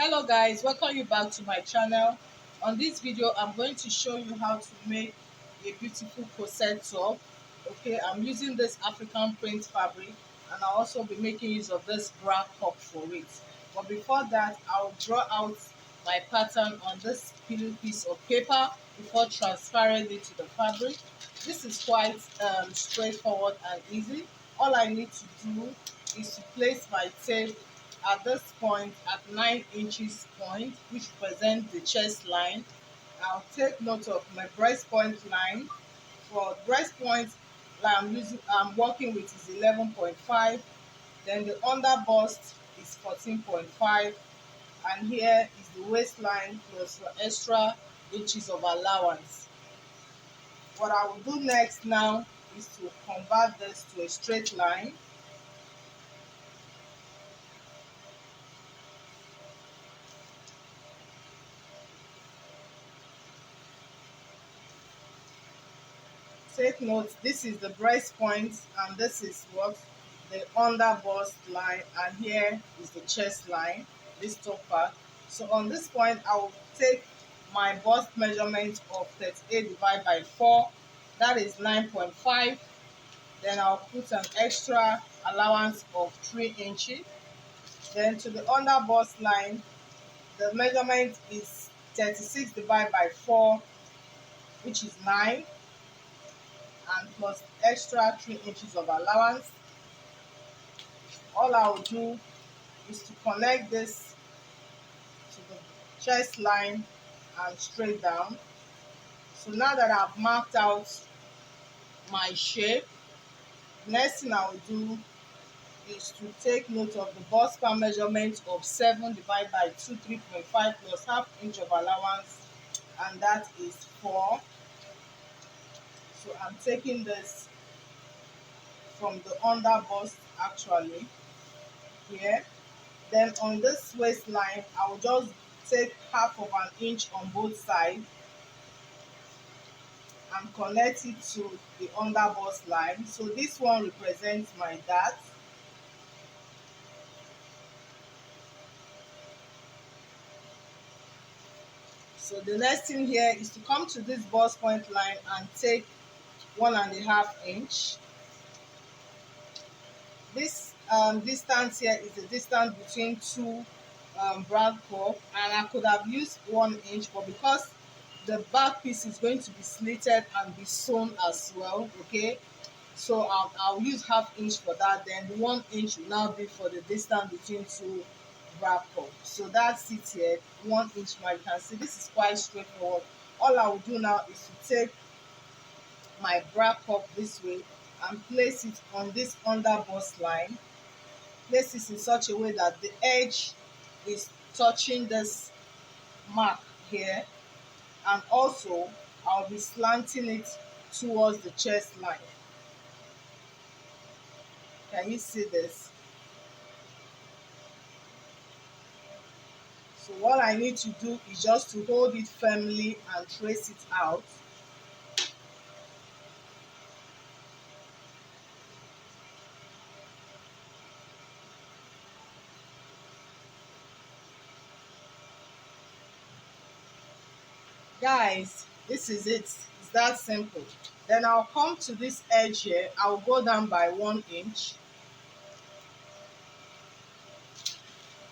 Hello guys, welcome you back to my channel. On this video I'm going to show you how to make a beautiful corset top. Okay, I'm using this African print fabric and I'll also be making use of this bra top for it. But before that, I'll draw out my pattern on this piece of paper before transferring it to the fabric. This is quite straightforward and easy. All I need to do is to place my tape at this point at 9 inches point, which represents the chest line. I'll take note of my breast point line. For breast point that I'm working with is 11.5. Then the under bust is 14.5, and here is the waistline plus for extra inches of allowance. What I will do next now is to convert this to a straight line. Take note, this is the breast point and this is what the under bust line, and here is the chest line, this top part. So on this point I will take my bust measurement of 38 divided by 4, that is 9.5. Then I'll put an extra allowance of 3 inches. Then to the under bust line, the measurement is 36 divided by 4, which is 9, and plus extra 3 inches of allowance. All I will do is to connect this to the chest line and straight down. So now that I've marked out my shape, next thing I will do is to take note of the bust span measurement of 7 divided by 2, 3.5 plus half inch of allowance, and that is 4. So I'm taking this from the under bust actually here. Then on this waistline, I will just take half of an inch on both sides and connect it to the under bust line. So this one represents my dart. So the next thing here is to come to this bust point line and take 1.5 inch. This distance here is the distance between two brad cup, and I could have used 1 inch, but because the back piece is going to be slitted and be sewn as well, okay, so I'll use half inch for that. Then the 1 inch will now be for the distance between two brad cup. So that's it here, 1 inch. Now you can see this is quite straightforward. All I will do now is to take my bra cup this way and place it on this under bust line. Place this in such a way that the edge is touching this mark here, and also I'll be slanting it towards the chest line. Can you see this? So what I need to do is just to hold it firmly and trace it out. Guys, this is it. It's that simple. Then I'll come to this edge here. I'll go down by 1 inch.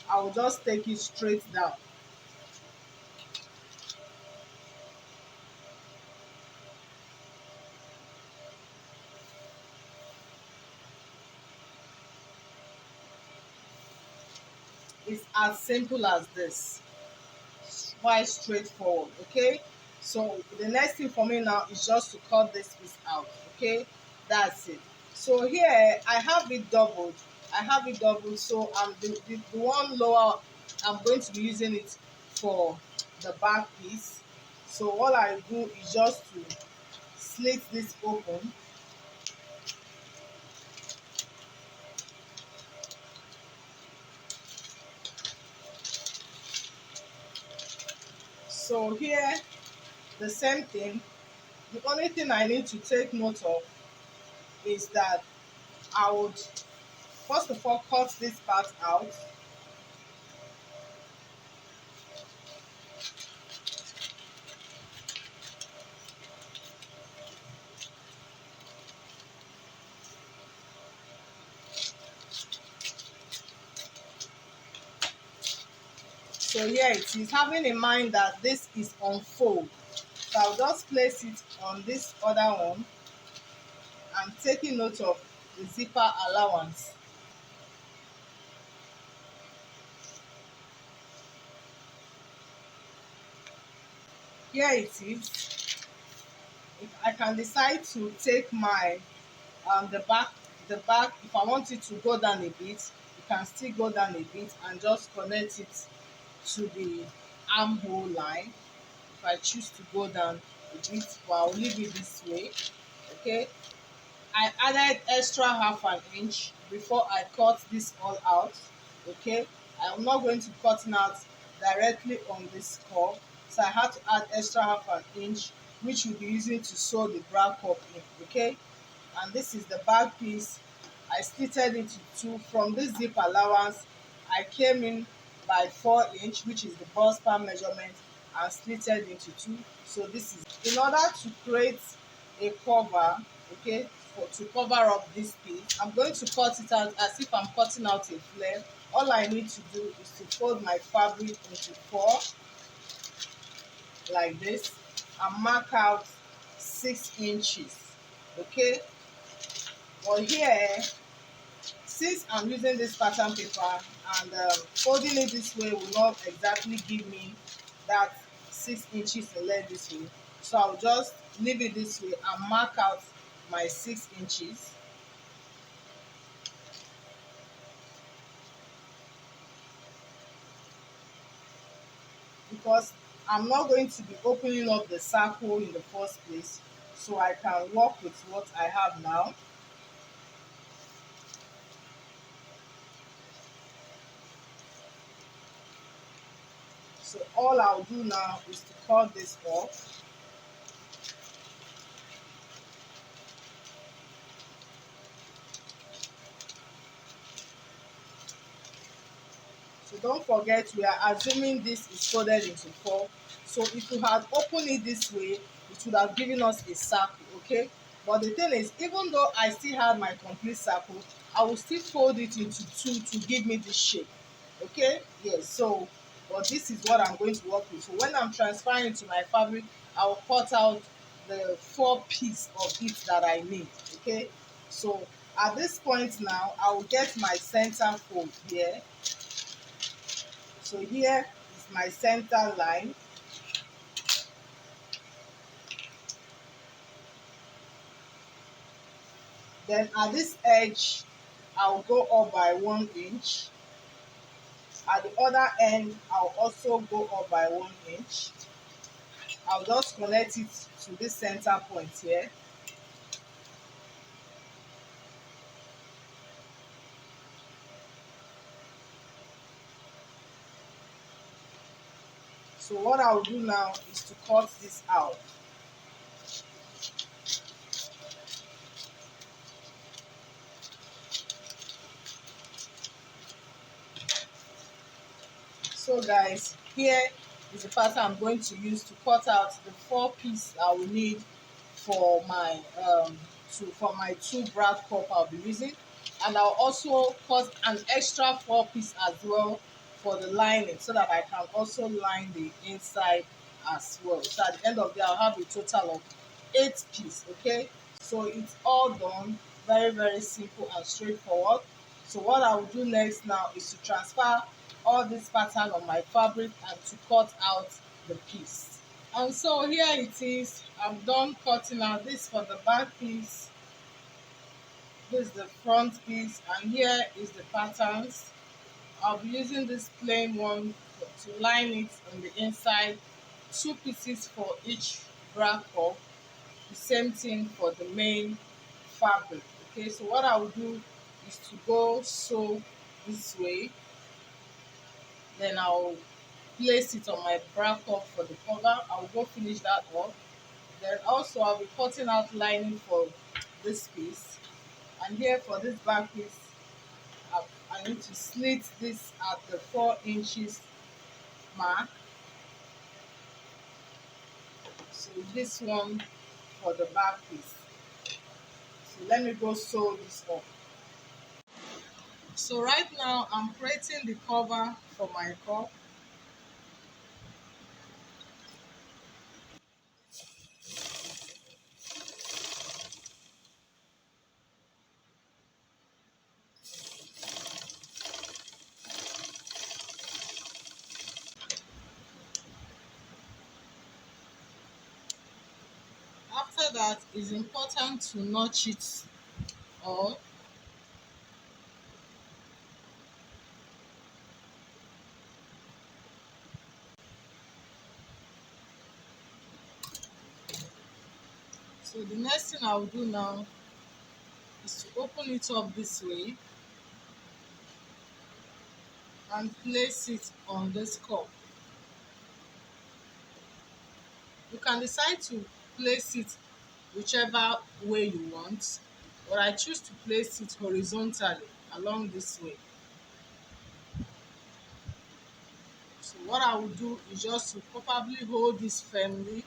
I will just take it straight down. It's as simple as this. It's quite straightforward, okay? So the next thing for me now is just to cut this piece out, okay? That's it. So here I have it doubled. So the one lower, I'm going to be using it for the back piece. So all I do is just to slit this open. So here, the same thing. The only thing I need to take note of is that I would first of all cut this part out. So here it is, having in mind that this is on fold. So I'll just place it on this other one and taking note of the zipper allowance. Here it is. If I can decide to take my the back, if I want it to go down a bit, you can still go down a bit and just connect it to the armhole line. If I choose to go down a bit, but I'll leave it this way. Okay, I added extra half an inch before I cut this all out. Okay, I'm not going to cut it out directly on this curve, so I had to add extra half an inch, which we'll be using to sew the bra cup in. Okay, and this is the back piece. I slitted it into two. From this zip allowance, I came in by 4 inch, which is the bust span measurement, and slitted into two. So this is in order to create a cover. Okay, to cover up this piece, I'm going to cut it out as if I'm cutting out a flare. All I need to do is to fold my fabric into four like this and mark out 6 inches. Okay, but here, since I'm using this pattern paper and folding it this way will not exactly give me that 6 inches in length this way, so I'll just leave it this way and mark out my 6 inches. Because I'm not going to be opening up the circle in the first place, so I can work with what I have now. So all I'll do now is to cut this off. So don't forget, we are assuming this is folded into four. So if you had opened it this way, it would have given us a circle, okay? But the thing is, even though I still have my complete circle, I will still fold it into two to give me this shape, okay? Yes, so, but this is what I'm going to work with. So when I'm transferring to my fabric, I will cut out the 4 piece of it that I need, okay? So at this point now, I will get my center fold here. So here is my center line. Then at this edge, I'll go up by 1 inch. At the other end, I'll also go up by 1 inch. I'll just connect it to this center point here. So what I'll do now is to cut this out. So guys, here is the pattern I'm going to use to cut out the 4 piece I will need for my for my two bra cup I'll be using, and I'll also cut an extra 4 piece as well for the lining, so that I can also line the inside as well. So at the end of the day, I'll have a total of 8 pieces. Okay, so it's all done. Very simple and straightforward. So what I will do next now is to transfer all this pattern on my fabric and to cut out the piece. And so here it is. I'm done cutting out this for the back piece. This is the front piece, and here is the patterns. I'll be using this plain one to line it on the inside. 2 pieces for each bra cup. The same thing for the main fabric. Okay, so what I will do is to go sew this way. Then I'll place it on my bra cup for the cover. I'll go finish that off. Then also I'll be cutting out lining for this piece. And here for this back piece, I need to slit this at the 4 inches mark. So this one for the back piece. So let me go sew this up. So right now I'm creating the cover for my cup. that it's important to notch it all. So the next thing I'll do now is to open it up this way and place it on this cup. You can decide to place it whichever way you want, but I choose to place it horizontally along this way. So what I will do is just to probably hold this firmly.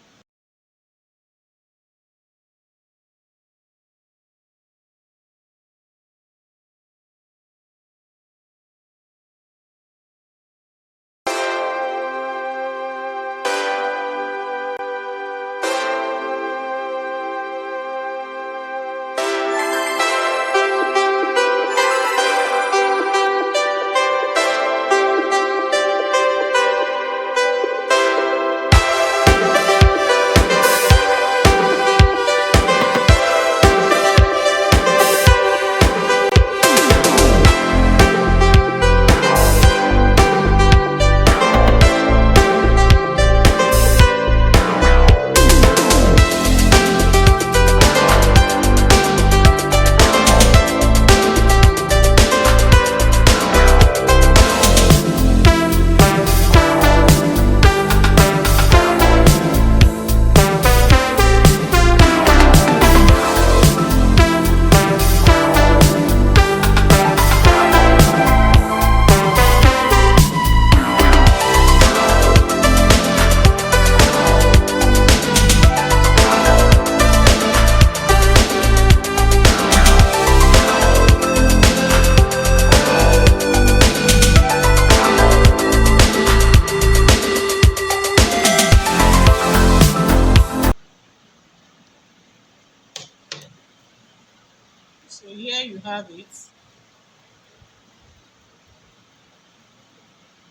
So here you have it.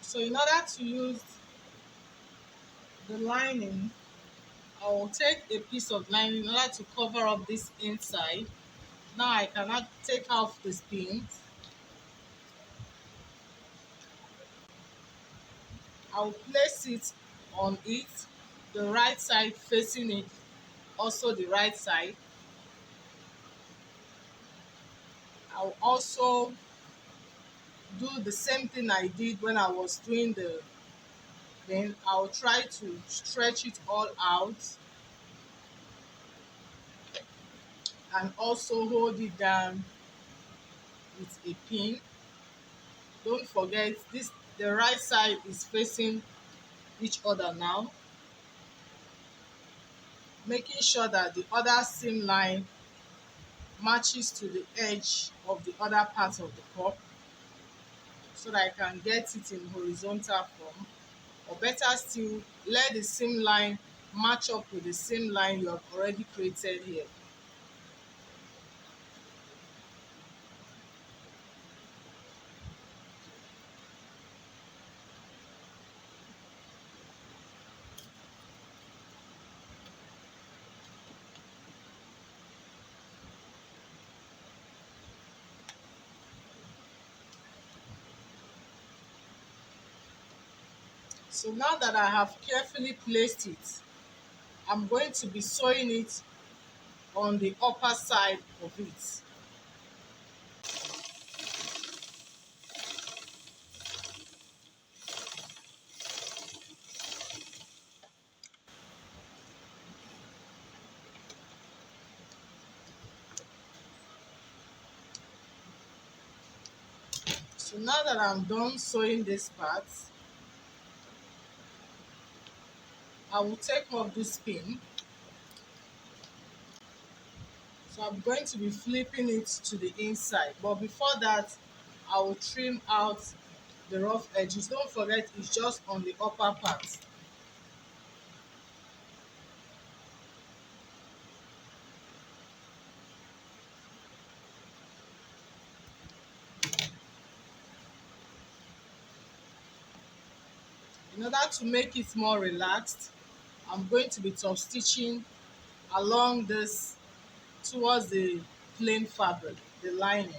So in order to use the lining, I will take a piece of lining in order to cover up this inside. Now I cannot take off the pins. I will place it on it, the right side facing it, also the right side. I will also do the same thing I did when I was doing the, then I'll try to stretch it all out and also hold it down with a pin. Don't forget this, the right side is facing each other now, making sure that the other seam line matches to the edge of the other part of the cup so that I can get it in horizontal form. Or better still, let the seam line match up with the seam line you have already created here. So now that I have carefully placed it, I'm going to be sewing it on the upper side of it. So now that I'm done sewing this part, I will take off this pin. So I'm going to be flipping it to the inside. But before that, I will trim out the rough edges. Don't forget, it's just on the upper part. In order to make it more relaxed, I'm going to be top stitching along this towards the plain fabric, the lining.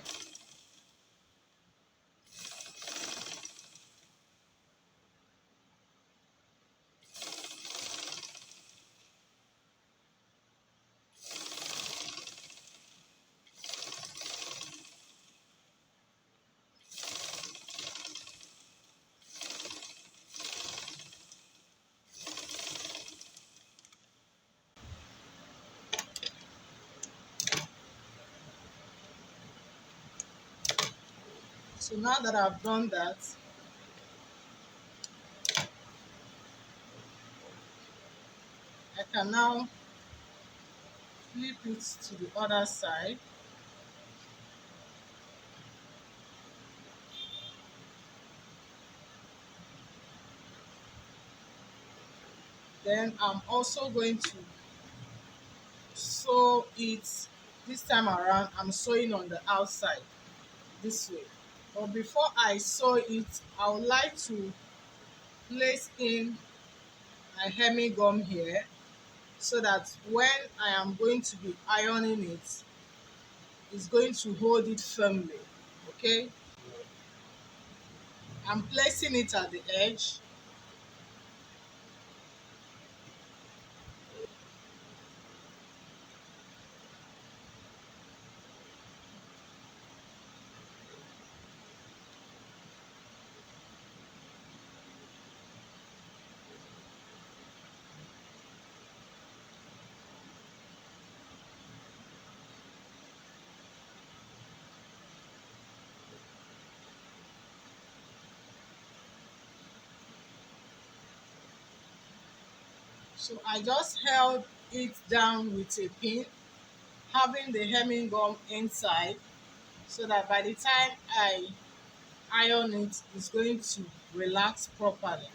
So now that I've done that, I can now flip it to the other side. Then I'm also going to sew it. This time around, I'm sewing on the outside this way. But before I sew it, I would like to place in my hemming gum here so that when I am going to be ironing it, it's going to hold it firmly. Okay, I'm placing it at the edge. So I just held it down with a pin, having the hemming gum inside, so that by the time I iron it, it's going to relax properly.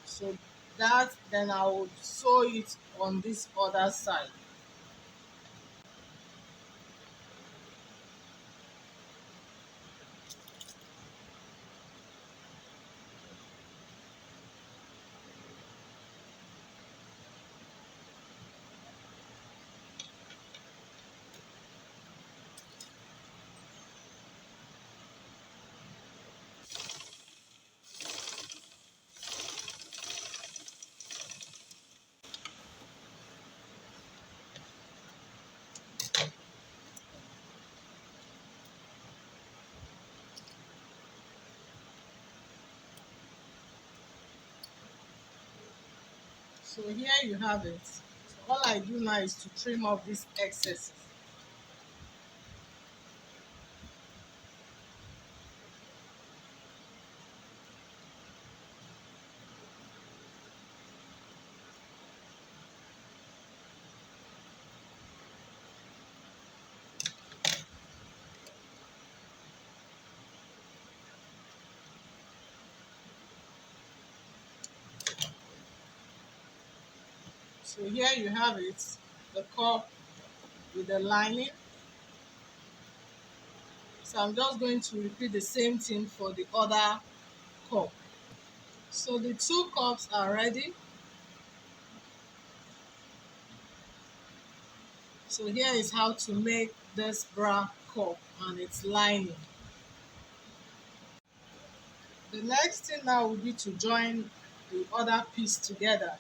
So that, then I will sew it on this other side. So here you have it. So all I do now is to trim off these excesses. So here you have it, the cup with the lining. So I'm just going to repeat the same thing for the other cup. So the two cups are ready. So here is how to make this bra cup and its lining. The next thing now will be to join the other piece together.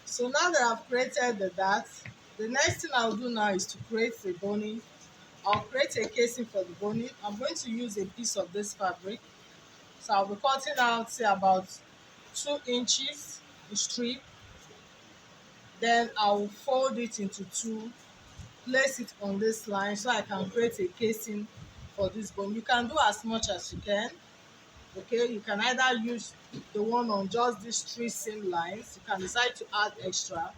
So now that I've created the dart, the next thing I'll do now is to create the boning. I'll create a casing for the boning. I'm going to use a piece of this fabric. So I'll be cutting out, say, about 2 inches the strip. Then I'll fold it into two, place it on this line so I can create a casing for this bone. You can do as much as you can. Okay, you can either use the one on just these three seam lines. You can decide to add extra.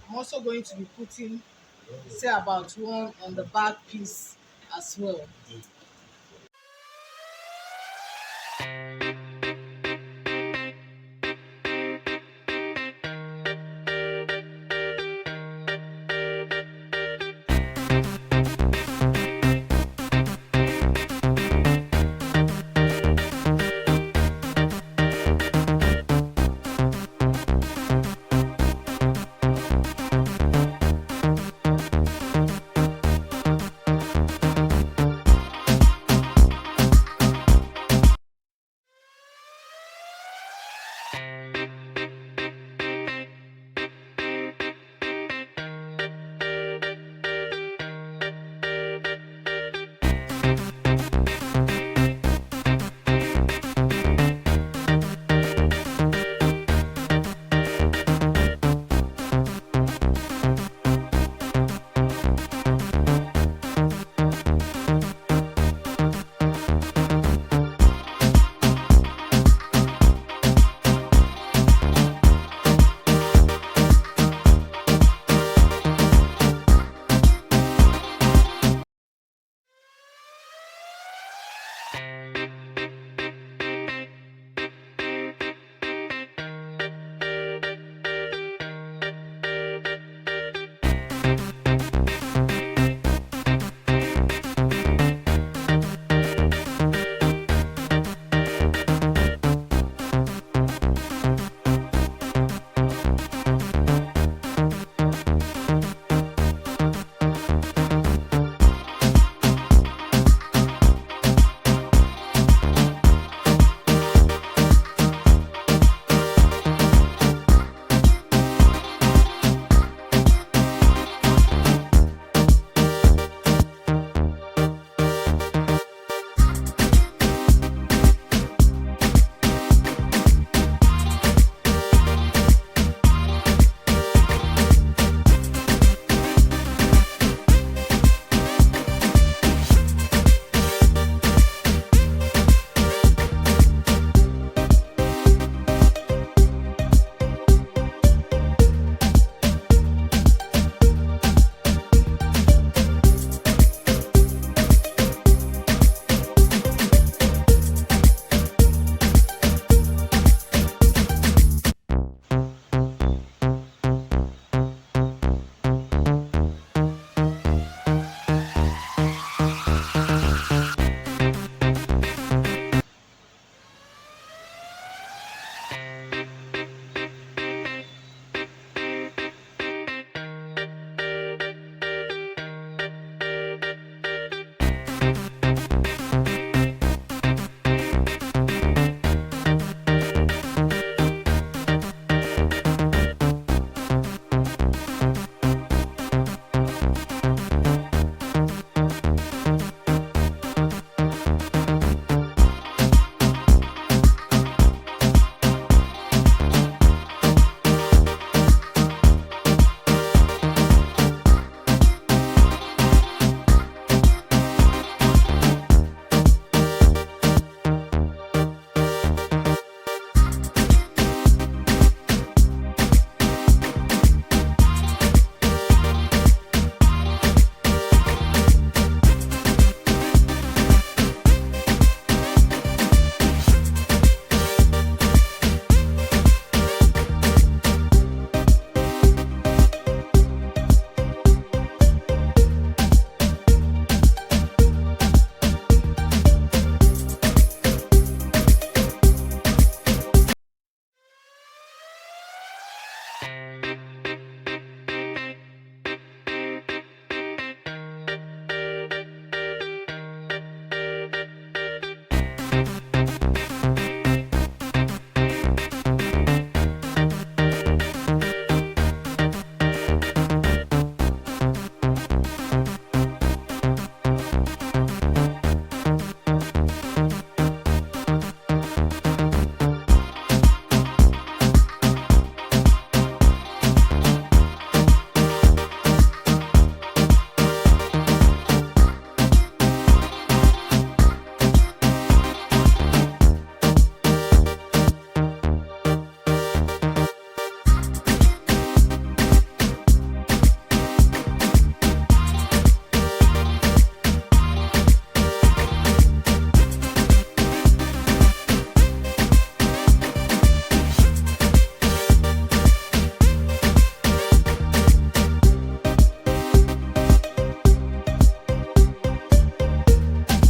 I'm also going to be putting, say, about one on the back piece as well.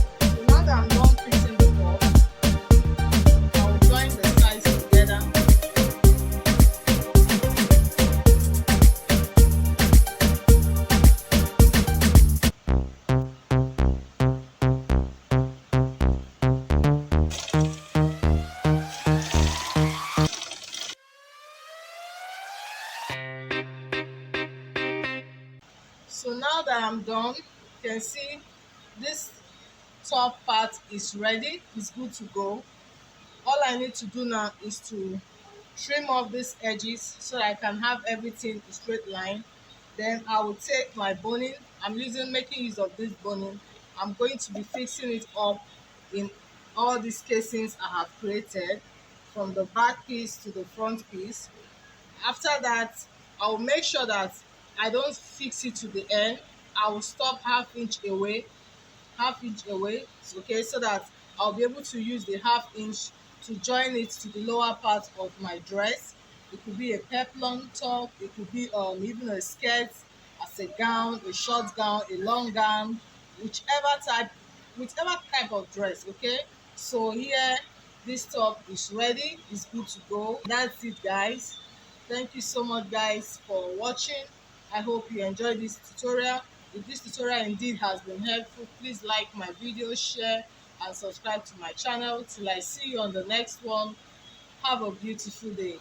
So now that I'm done fixing the box, I will join the sides together. So now that I'm done, you can see this top part is ready, it's good to go. All I need to do now is to trim off these edges so that I can have everything in straight line. Then I will take my boning. I'm making use of this boning. I'm going to be fixing it up in all these casings I have created, from the back piece to the front piece. After that, I will make sure that I don't fix it to the end. I will stop half inch away, okay, so that I'll be able to use the half inch to join it to the lower part of my dress. It could be a peplum top, it could be even a skirt, as a gown, a short gown, a long gown, whichever type of dress, okay. So here, this top is ready, it's good to go. That's it, guys. Thank you so much, guys, for watching. I hope you enjoyed this tutorial. If this tutorial indeed has been helpful, please like my video, share, and subscribe to my channel. Till I see you on the next one, have a beautiful day.